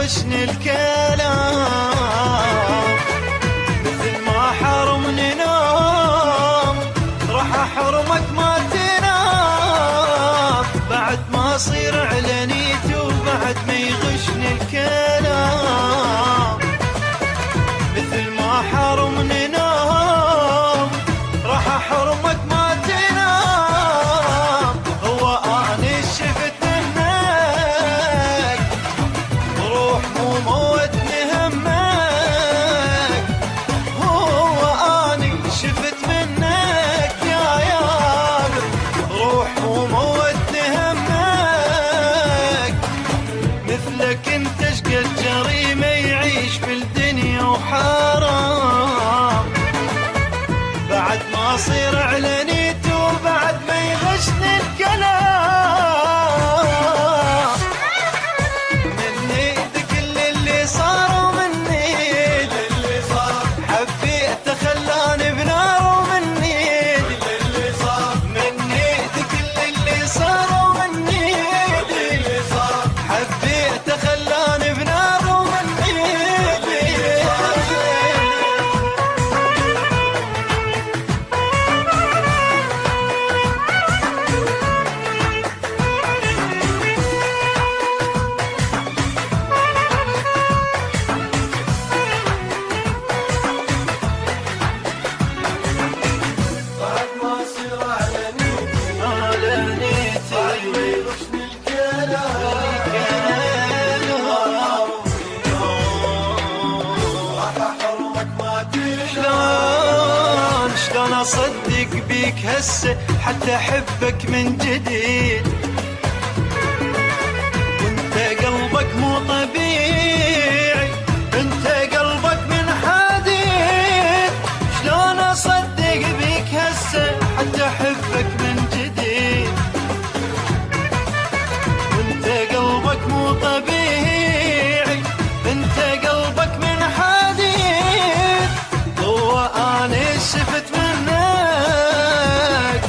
يغشني الكلام، مثل ما حرمني نوم راح احرمك ما تنام، بعد ما اصير علنيت وبعد ما يغشني الكلام، مثل ما حرمني نوم راح احرمك ما تنام. هو اني شفت منك روح مو موتني همك، هو اني شفت منك يا روح مو موتني همك، مثلك انت شقد جريمه يعيش في الدنيا وحرام، بعد ما اصير علنيت وبعد ما يغشني الكلام، من ايدي كل اللي صار ومن ايدي اللي صار حبيت خلاني بنار، ومن ايدي اللي صار من ايدي كل اللي صار ومن ايدي اللي صار حبيت خلاني بنار، ومن ايدي بعد ما اصير علنيت يغشني الكلام، راح احرمك ما تنام. شلون اصدق بيك هسه حتى احبك من جديد، وانت قلبك مو طبيعي، انت قلبك من حديد. شلون اصدق بيك هسه حتى احبك من جديد، وانت قلبك مو طبيعي، انت قلبك من حديد. هو اني شفت منك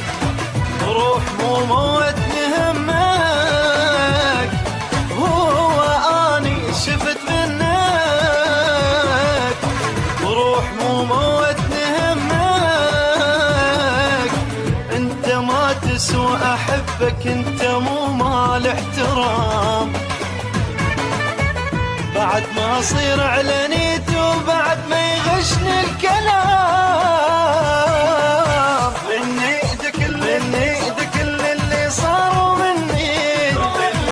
روح مو موتني همك، هو اني شفت منك روح مو موتني همك، انت ما تسوى احبك، انت مو مال احترام، بعد ما اصير علنيت وبعد ما يغشني الكلام.